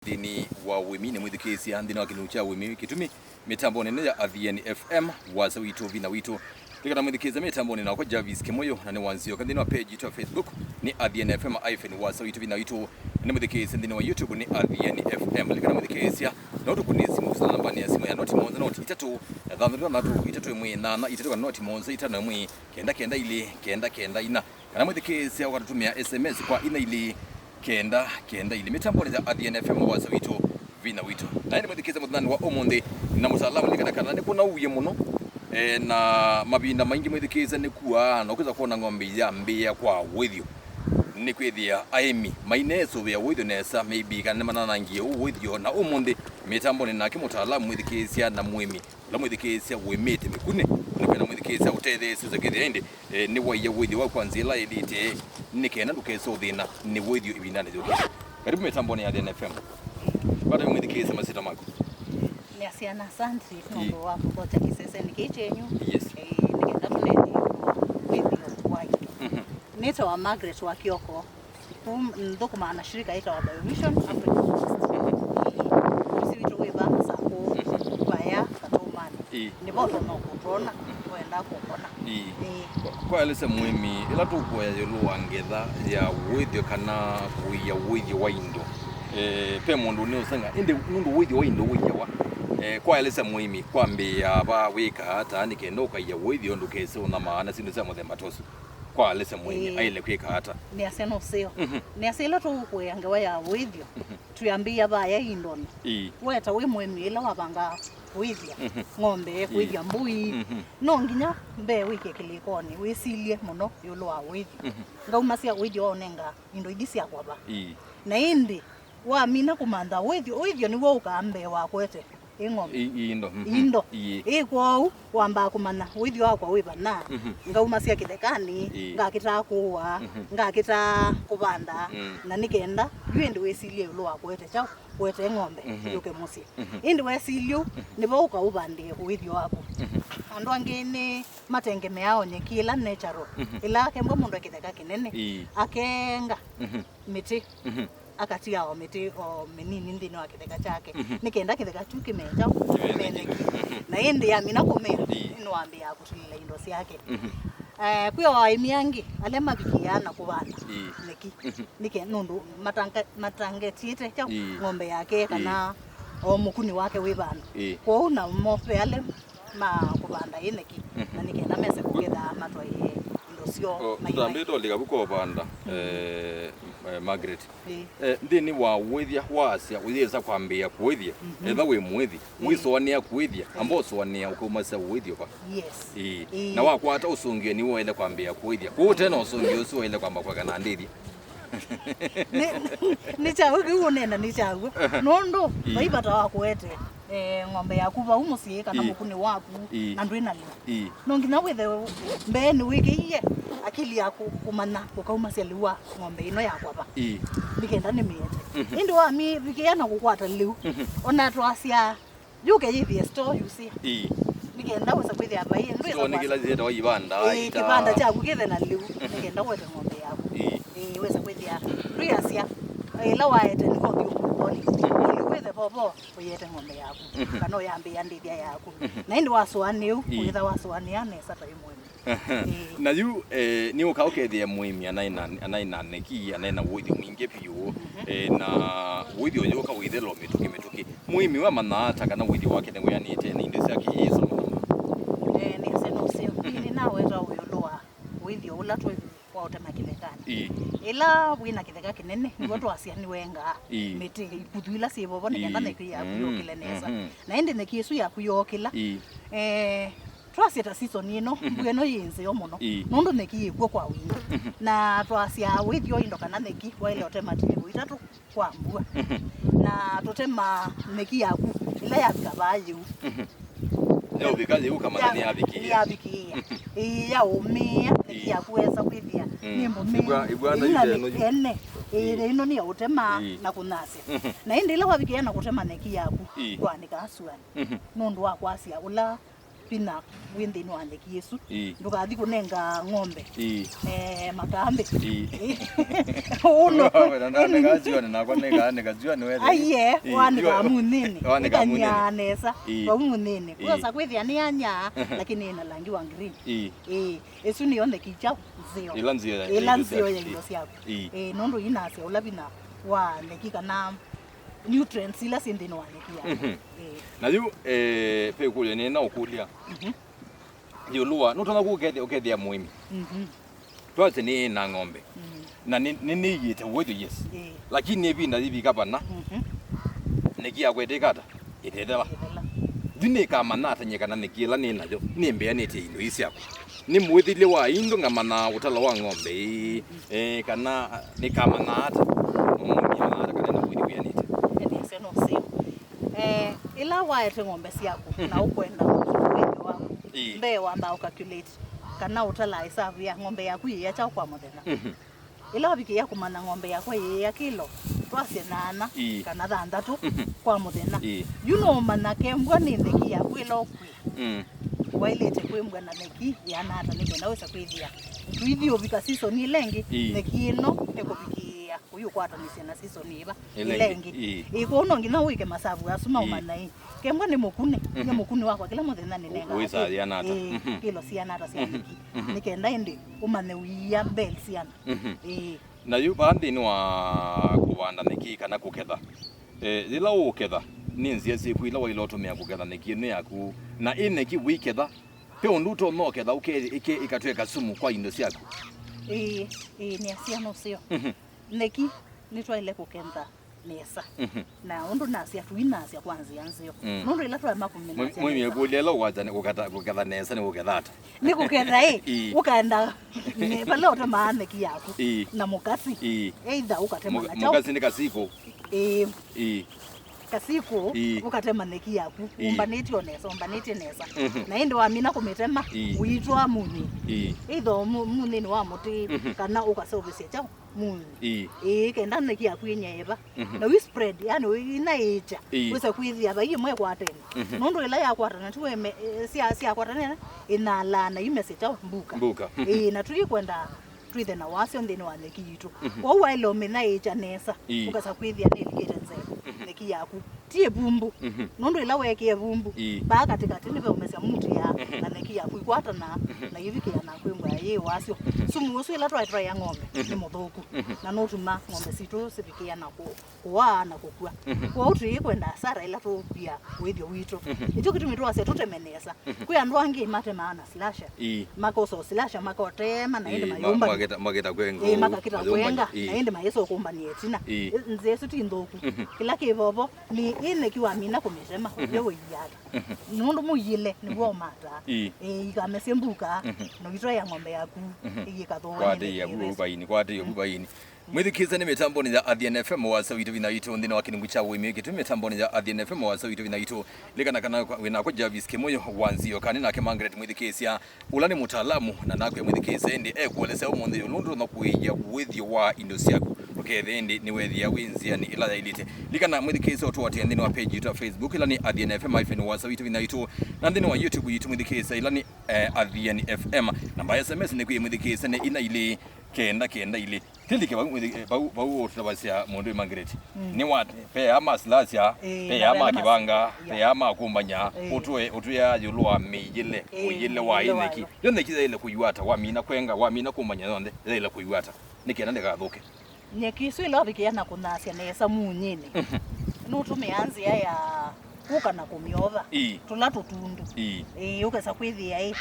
Dini wa wimi ni mwithikisi andini wa kinucha wimi Kitumi mitambo nene ya Athiani FM waza wito vina wito likana mwithikisa mitambo nene kwa Jarvis Kimuyu na ni Nzioka ndini wa page yetu ya Facebook ni Athiani FM iPhone waza wito vina wito ni mwithikisi ndini wa YouTube ni Athiani FM likana mwithikisia na utu kunisi mufusana nambani ya simu ya noti monza noti itatu dhamdura natu itatu mwe nana itatu noti monza itatu mwe kenda ili ina kana mwithikisia wakatutumia SMS kwa ina ili kenda ili mitambo ya Athiani FM waza wito vina wito na ndi mwithikisa muthani wa omonde na musalamu nikana ni kuna uye muno na mabinda maingi mwithikisa ni kuwa na kuza kuona ng'ombe ya mbia kwa withio ni kwithia aimi maineso ya withio nesa maybe kana manana ngie withio na omonde mitambo ni nake mutalamu mwithikisa na mwimi la mwithikisa wemete mikune kana mwithikisa utethese zakithia indi ni waya withio wa kwanzila edite nikena dukeso thina ni withio ibinane yoke karibu mitambo ni ya Athiani FM baada ya mwithikisa masita mako ni asiana asante nondo wako kocha kisese nikichenyu yes nikenda tuneni withio wa nita wa Margaret wa Kioko ndokuma na shirika ita wa Biovision Africa sisi tuwe baba sako baya katomani ni boto no kutrona kwenda kuona kwa alisa mwimi ila tuko ya yolo angetha ya withio kana kuya withio wa Indo pe mundu ni usanga inde mundu withio wa Indo wiyawa kwa alisa mwimi kwambia ba wika Athiani kendo ya withio ndukese una maana sindu za muthemba tosu kwa alisa mwimi aile kwika hata ni aseno sio ni asela tu kuyangewa ya withio tuyambia ba ya Indo weta we mwimi ila wabanga withia ng'ombe kwithia mbui no nginya mbe wike kilikoni wisilie muno yulo wa withio ngauma cia withio onenga Indo idi cia kwaba na indi wa mina kumanda withio ni wo ukambe wa kwete ing'ombe Indo kwao wamba kumana withio wakwa wibana ngauma cia kithekani ngakita kuwa ngakita kubanda na nikenda yende wisilie yulo wa kwete chao kwete ng'ombe yuke musi indi wesilio nibo ukaubandie withio wako andu angine matengeme yao nyekila natural ila kembo mundu akitheka kinene akenga miti akatia o miti o menini ndini wa kitheka chake nikenda kitheka tu kimeja meneki na indi ya mina kumea ino ambia kutulila Indo siake kuyo waimiangi ale mabikiana kubana neki nike nundu matangetiete cha ng'ombe yake kana o mukuni wake wibana kwa una mofe ale ma kubanda ineki na nikenda mese kugeda matwa ye Indo sio tutambito ligabuko banda Margaret ndini wa withia wasia withia kwambia kuwithia etha we mwithi wisoania kuwithia ambo soania ukumasa withio kwa yes na wakwata usungie ni wele kwambia kuwithia ku tena usungie uso wele kwamba kwa kana ndithi ni chawe kiunena ni chawe nondo baibata wakwete ng'ombe yaku ba umusie kana mukuni waku na ndwina lio no ngina wethe mbeni wigiye akili yaku kumana ukauma liwa ng'ombe ino yakwa ba bigenda ni miete indi wa mi bikiana kukwata liu ona twasia yuke yithi store you see bigenda wesa kwithia bai ndwisa ni kila zeta wa ibanda kibanda chaku kithe na liu bigenda wethe ng'ombe yaku wesa kwithia riasia ila waete ni ko biukoni wethe bobo uyete ng'ombe yaku kana uyambia ndithia yaku na indi waswaniu uyetha waswania nesa taimwe na yu ni ukaukeethia mwimi anaina neki anaina withio mwingi piu na withio yoka withelo mituki mwimi wa manata kana withio wake ne yanite na Indo ciake yeso ni aseno sio ni nawe ra uyoloa withio ula tu wa utema kithekani ila wina kitheka kinene ni watu asiani wenga miti iputhuila sibo bona kenda neki ya kuyokileneza na indi neki yesu ya kuyokila twasita season ino mbweno yinze yo muno nondo neki ikwo kwa wingi na twasia withio Indo kana neki waile otema tibu itatu kwa mbua na totema neki yaku ila yakabayu leo bikaje kama ni abikia ya umia neki yakuweza kwithia nimbo ibwana ine ino ni utema na kunasi na indi ila wabikia na kutema neki yaku kwanika asuani nondo wakwasia ula spinach windi no ande Yesu ndukathi kunenga ng'ombe makambe uno nanda kazio na kwa nega kazio no wewe aye wani ga munini kanya nesa kwa munini kwa sakwithia ni anya lakini ina langi wa green esu ni onde kicha nzio ilanzio ya Indo siapo nondo inase ulabina wa nekika na nutrients ila sindino walekia na yu pe kulia ni na ukulia yolua nutona kugethia muimi twate ni na ng'ombe na ni yite wedo yes lakini ebinda ibika bana nekia kwedekata itedela dine kama nata nyekana nekila ni nayo nimbe anete Indo isiapo ni mwithile wa Indo ngamana utala wa ng'ombe kana ni kama nata kana na mwithile anete ni seno sio ila waete ng'ombe siaku na ukwenda wendo wako mbe wamba calculate kana utala hesabu ya ng'ombe yaku ya cha kwa muthenya ila wabiki ya kumana ng'ombe yako ya kilo twase nana kana thandatu kwa muthenya you know manake mbwa ni ndeki yaku ila okwi wailete kwembwa na neki ya nata ni bena wesa kwithia twithio bika season ilengi neki ino ekobikia uyu kwata ni na season iba ilengi iko no ngina wike masabu asuma umanai kembwa ni mukuni wako kila muthenya ni nenga wisa ya nata kilo sia nata sia neki nikenda indi umane wiya bel sia na yu bandi ni wa kuwanda neki kana kuketha ila uketha ni nzia siku ila wa ilotumia kuketha neki ni yaku na ineki wiketha pe onduto no ketha ikatweka sumu kwa Indo siaku ni asia no sio neki nitwaile kukentha nesa na undu nasia tuinasia kwanza yanzio nundu ila twa makumina mimi kulela wazane kukatha nesa ni kukathata ni kuketha ukaenda ni pale otomane kiyaku na mukasi either ukatema na chao mukasi ni kasiko kasiko ukatema neki yaku umbaneti nesa na indi wamina kumitema uitwa muni either muni ni wa muti kana ukaservice chao muni kenda neki yaku yenyeva na we spread yani ina echa wesa kwithia ba yimwe kwatene nondo ila ya kwatana tuwe sia kwatana ina lana imese chao mbuka na tuyi kwenda twithe na wasio ndini wa neki yitu kwa wailo mina echa nesa ukasa kwithia delicate nzego neki yaku tie bumbu nondo ila weke bumbu ba katikati ni beumesa mtu ya na neki yaku ikwata na yivike na kwembwa ye wasio sumu usu ila try ya ng'ombe ni muthuku na no tuma ng'ombe Situ sifikia na kuwa na kukua kwa utu ikwenda sara ila tu pia withio wito icho kitu mitwa se tutemenesa kwa ndo angi mate maana slasher makoso slasher makotema na ende mayumba mageta kwengo makakita kwenga na ende mayeso kumba ni etina nze Situ indoku kila kibobo ni ine kiwa mina kumesema yewe yata nundu muyile ni wo mata ikamesembuka no itwa ya ng'ombe yaku ikathoa kwade ya bubaini mwithikiza ni mitambo ni ya Athiani FM wasa witu vinaito ndina wakinungu cha wimi kitu mitambo ni ya Athiani FM wasa witu vinaito likana kana Winake Jarvis Kimuyu wa Nzioka ni nake Margaret mwithikisia ulani mutaalamu na nake mwithikisia ndi kueleza umunthi lundu na kuija withio wa Indo siaku ukethindi ni wethia winzia ni ila ilite likana mwithikisia otu watia ndini wa page ya Facebook ila ni Athiani FM wasa witu vinaito na ndini wa YouTube yitu mwithikisia ila ni Athiani FM namba ya SMS ni mwithikisia ni ina ile kenda ile tilike bau otabasia mundu Margaret ni wate pe ama slasia pe ama kibanga pe ama kumbanya otu ya yulwa mijile uyile wa ineki yoneki ile kuyuata wa mina kwenga wa mina kumbanya yonde ile kuyuata nikenda ndikathuke nyekisu ile obikiana kunasia nesa munyini nutumeanzi ya kuka na kumiova tulatu tundu ukasa kwithia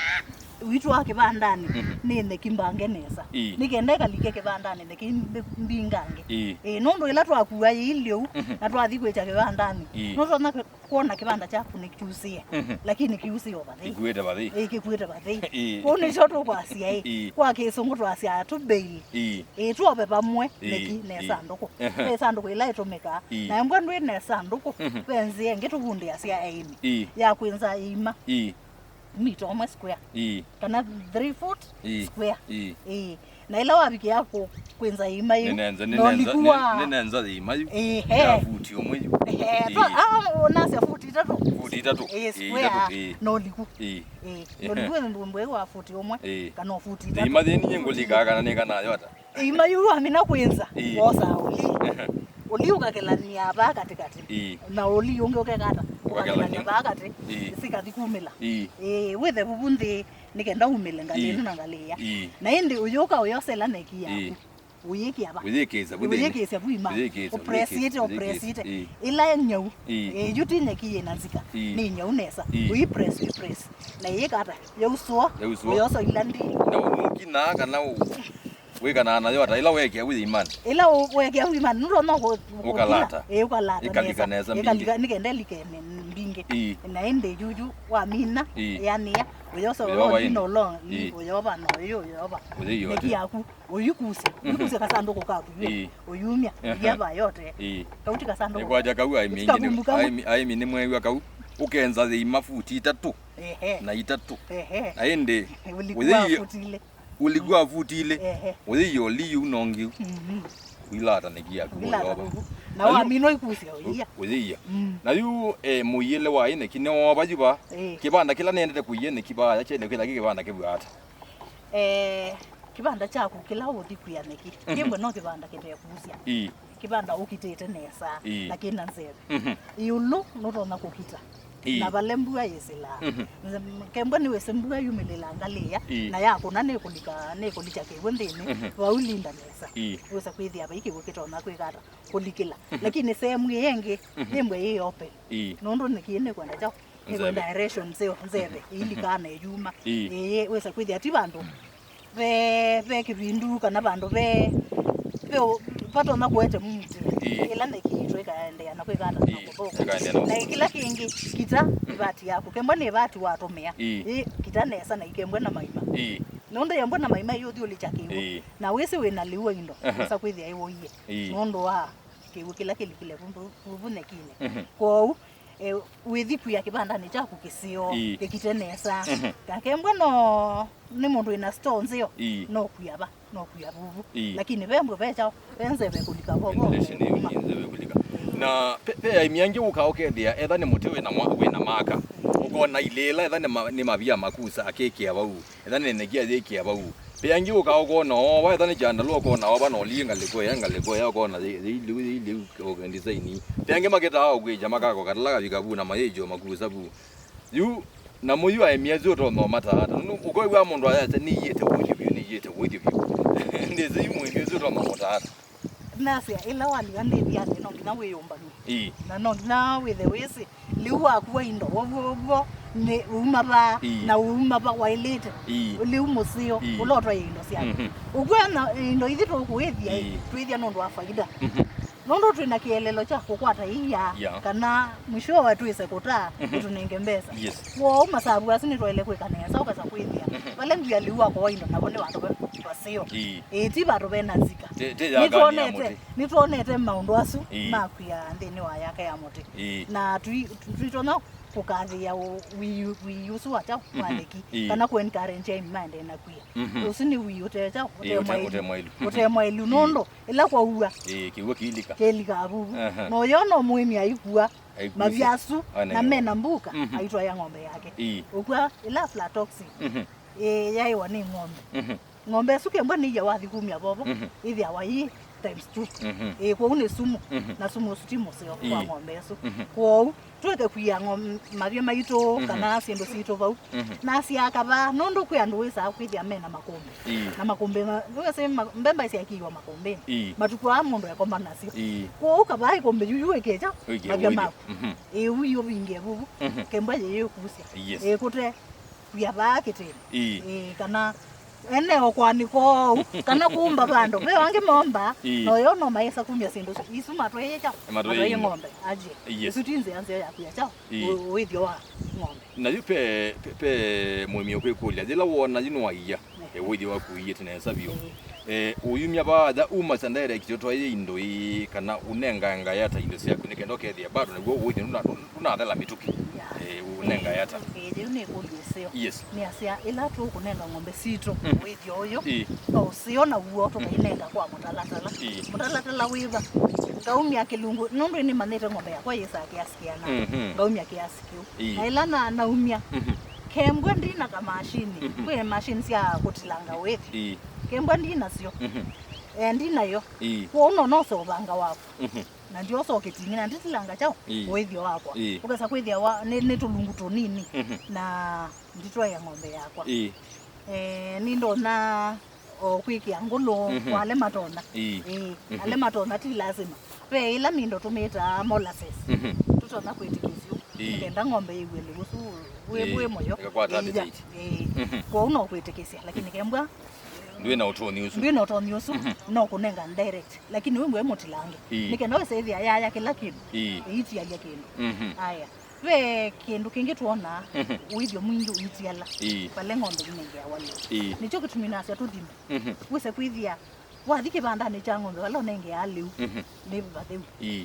witu wake bandani nene kimbange nesa nikendeka like ke bandani neki mbingange nondo ila twakuwa ilio na twathi kwecha ke bandani nondo na kuona kibanda chaku nikiusia lakini kiusi obathi ikweta bathi kone shoto kwasia kwa kesungu twasia tu bail tuobe pamwe neki nesa ndoko nesa ndoko ila itomeka na mbwandu nesa ndoko penzie ngetugunde asia aimi ya kwenza ima meter almost square kana 3 foot square na ila wabiki yako kwenza imayu nenenza imayu ya futi omweyu nasi futi itatu noliku mbwe wa futi omwe kana futi itatu imatheni nyengolika kana ne kana yota imayu amina kwenza osa oli ukakelania hapa katikati na oli unge ukekata ukakelania hapa kati sikati kumela wethe bubunthi nikenda umile ngalenu na ngalia na indi uyoka uyosela nekia uyiki hapa uyiki buima opressite ila nyau yuti nekie nazika ni nyau nesa uyi press na yekata yauso uyoso ilandi na unukina kana weka na yota ila weke with imani ila weke with imani nulo no ukalata ikalikaneza nikende likene mbinge na ende juju wa mina yani ya uyoso no long uyoba no uyoba yaku uyukuse kasandoko kaku uyumya yaba yote kauti kasandoko kwaja kau ai mini mwewa kau ukenza the mafuti itatu na itatu aende uligwa futile uliyo liyu nongi wilata negia kuyoba na wa mino ikusia uliya na yu muyele wa ine kine oba juba kibanda kila nende kuyene kibaya chene kila kibanda kibwata kibanda chako kila udi kuyaneki kimwe no kibanda kete kusia kibanda ukitete nesa lakini nanzebe yulu notona kukita na balembua yesela kemba ni wesembua yumelela ngalia na yako na nekolika kebondeni waulinda nesa usa kwithia baiki gukitona kwigata kulikila lakini sehemu yenge yemwe yope nondo nikiene kwenda chao ni direction sio nzebe ili kana yuma wesa kwithia ti bandu be kibindu kana bandu be pato na kuete mti ila nekitwe kaendea na kwigata na kila kingi kita ibati yako kemba ne bati watomea kita nesa na ikembwe na maima nondo yambo na maima yothi ulichakiwo na wese wena liwo Indo sasa kwithia iwo iye nondo wa kiwu kila kilikile bune kine kwa withipu ya kibanda ni chako kisio kitenesa kakembwe no ni mundu ina store nzio no kuyaba lakini bembo becha benzebe kulika bobo na pe imiange ukaokethia etha ni mutewe na maka ukona ilela etha ni mabia makusa akeke abau etha ni negia theki abau pe angi ukaokona wa etha ni janda lo kona wa no linga leko ya kona ili design pe ange maketa au gweja makako katalaga bikabu na mayejo makusa bu yu na muyu aimiazo to no mata uko wa mundu aya ni yete wodi ndeze imuingezo to no mata nasi ila wali ande biane no ngina we yombani na no ngina we the wese liwa kuwa Indo wo ne umaba na umaba wa ilete uli umusio ulotwa Indo sia ugwana Indo ithito kuwethia no ndo afaida nondo twina kielelo cha kukwata iya kana mwisho wa twise kuta tunenge mbesa wo masabu asini twele kwekanesa ukasa kwithia wale ndia liwa kwa Indo nabo ne bantu basio ti bantu benazika nitonete maundu asu makuya ndini wa yake ya muti na twitona kukathia wiyusu wacha waleki kana ku encourage imande na kuya usini wiyutecha utemwailu nondo ila kwa uwa kiwa kelika abu no yono muimi aikua maviasu na mena mbuka aitwa ya ng'ombe yake ukwa ila aflatoxin yai wani ng'ombe suke mbani ya wathi kumya bobo ithi awai times 2 kwa une sumu na sumu stimo sio kwa ng'ombe su kwa tuweke kuya mavyo maito kana siendo sito vau na siakaba nondo kwa ndo wesa kwithia mena makombe na makombe wese mbemba isi akiwa makombe matuko amondo yakomba nasio kwa ukaba ikombe yuwekeja mavyo mako uyo binge bubu kemba ye kusia kute kuya bakete kana eneo kwaniko kana kuumba bando be wange momba no yo no maisa kumya sindu isu matweyecha matweye ng'ombe aje isu tinze anze yakuya cha withio wa ng'ombe na yupe mwemi okwe kulia dela wona yino waiya withio wa kuiye tinesa bio uyumya ba uma sandere kitotwa Indo kana unenga yata Indo cia kunikendo kethia bado niguo uthi unathala mituki unenga yata ni kulisio yes ni asia ila tu kunenga ng'ombe Situ withio uyu usiona uo tukainenga kwa mutalatala wiva ngaumya kilungu nundu ni manete ng'ombe yakwa yesa kiasikiana ngaumya kiasi kiu na ila naumya kembwa ndina ka machine kwe machine cia kutilanga withi kembwa ndina cio ndinayo kwa uno so banga wako na ndio so kitingina nditilanga chao withio wakwa ukasa kwithia ni tulungu tunini na nditwa ya ng'ombe yakwa ni ndona kwikia ngulo wale matona ale matona ti lazima pe ila mindo tumeta molasses tutona kwitikizio ndenda ng'ombe igwele gusu wewe moyo kwa uno kwitikisia lakini kembwa ndwe na utoni usu no kunenga direct lakini wewe motilange nikenda wese ithia yaya kila kindu iti ya kindu aya we kindu kingi tuona withio mwingi utiala pale ng'ombe inenga wale nicho kitumina cia tuthima wese kwithia wathike banda ni cha ng'ombe wala unenge aliu ni batheu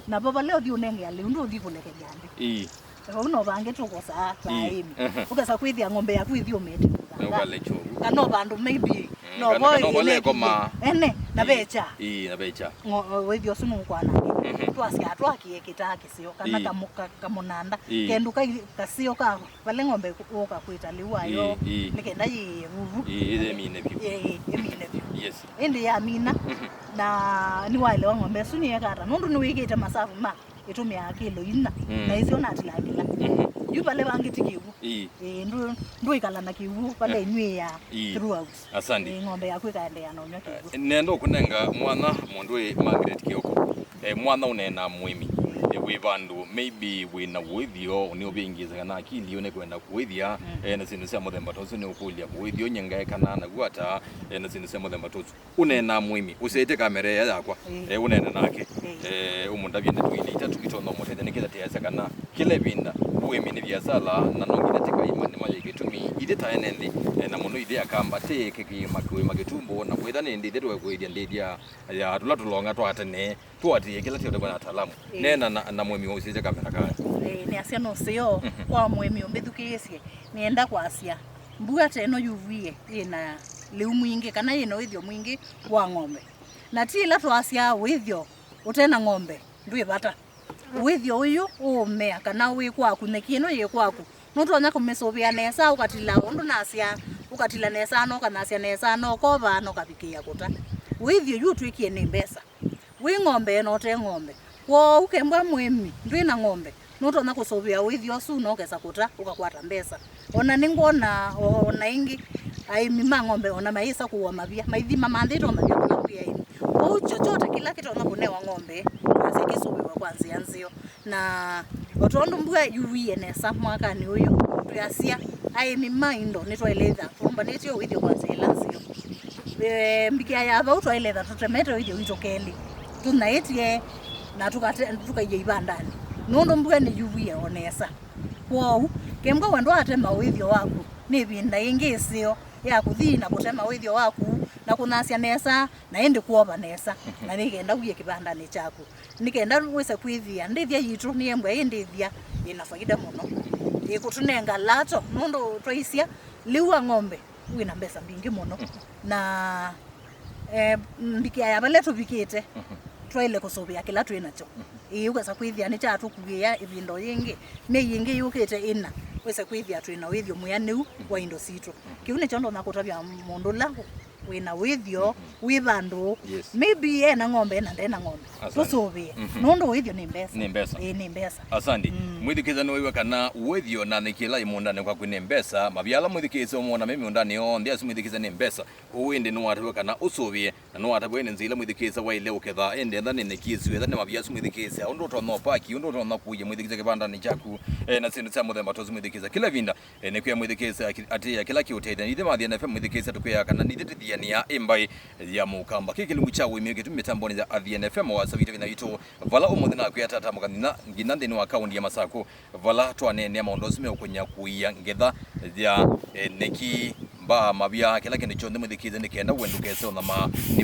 na baba leo thi unenge aliu ndu thi kuleke gandi uno bange tukosa time ukasa kwithia ng'ombe yaku ithio mete kana bandu maybe no boy koma na becha na becha withio sunu kwana twasia twakiekita kisio kana kamunanda kendu kasio ka vale ng'ombe uka kwita liwayo nikenda yivu emine pio yes indi ya mina na ni wale wa ng'ombe suni yakata nundu ni wigite masafu ma itumia kilo ina na icio natilagila yubale bangitikiwu ndu ikala na kiwu pale inywia throughout asandi ng'ombe yaku ikaendea na unyo kiwu nendo kunenga mwana mundu Margaret Kioko mwana unena mwimi we bandu maybe we na withio ni obingiza kana akili one kwenda kuwithia na sinu cia muthemba tosu ni ukulia withio nyenga kana na guata na sinu cia muthemba tosu unena mwimi usete kamera yakwa unena nake umundavye ndetwile itatu kitono mutete nikitha tiasa kana kile binda wimi ni biasala na nongina tika imani maye Kitumi ide taenendi na muno ide akamba te kiki magetumbo na kwitha ni ndide twa kwithia ndedia ya tulatulonga twatene twati kila tiote kwa ataalamu nena na mwemi usije kamera kaya ni asia no sio kwa mwemi umbithukiisie nienda kwa asia mbuga teno yuvie ina liu mwingi kana ino withio mwingi wa ng'ombe na ti ila twasia withio utena ng'ombe ndui bata withio uyu umea kana wi kwaku nekino ye kwaku nutwonya kumisubia nesa ukatila undu nasia ukatila nesa no kana asia nesa no kova no kabikia kuta withio yu twikie ni mbesa wi ng'ombe no te ng'ombe wo ukembwa mwemi ndwina ng'ombe nutona kusubia withio su no kesa kuta ukakwata mbesa ona ningona ona ingi ai mima ng'ombe ona maisa kuwa mabia maithima mandito mabia kuna kuya ini o chochote kila kitu ona kunewa ng'ombe asikisubiwa kwanza nzio na otondo mbwa yuwie nesa mwaka ni uyu tuyasia ai mima Indo nitwaeletha kumba nitio withio kwanza ilanzio mbikia yaba utwaeletha tutemete withio itokeli tunaitie na tukaije ibandani nondo mbwa ni yuwie onesa kwao kembwa wendo atema withio waku ni binda ingisio ya kuthi na kutema withio waku na kunasia nesa na ende kuoba nesa na nikenda uye kibandani chaku nikenda wese kwithia ndithia yitu ni embwe indithia ina faida muno ikutunenga lato nondo twaisia liwa ng'ombe wina mbesa mbingi muno na mbikia ya bale tubikite twaile kusubia kila twinacho ukasa kwithia ni chatu kugia ibindo yingi me yingi yukite ina wese kwithia twina withio muyaniu wa Indo Situ kiune chondo nakutabya mundu langu wina withio wibandu maybe na ng'ombe na ndena ng'ombe tusubie nondo withio ni mbesa ni mbesa asandi mwithikizano wiwe kana withio na nikila imundane kwa kwine mbesa mabyala mwithikizo muona mimi undani o ndia mwithikiza ni mbesa uwinde no watwe kana usubie na no watwe ni nzila mwithikiza wa ile uketha ende ndani nikizwe ndani mabyasu mwithikiza undo to no paki undo to no kuye mwithikiza kibandani chaku na sindu cha muthemba tozu mwithikiza kila vinda ne kuya mwithikiza ati kila kiutete ni thema thia FM mwithikiza tukuya kana ni thithia ni ya imbai ya mukamba kikilungu cha wimi Kitumi mitamboni za Athiani FM wasawito vinaito vala umuthi na kuya tata mukanina nginande ni akaunti ya masako vala twanene maondosime ukunya kuya ngetha ya neki ba mabya kila kindu chonde mwithikiza nikenda wendukese ona ma ni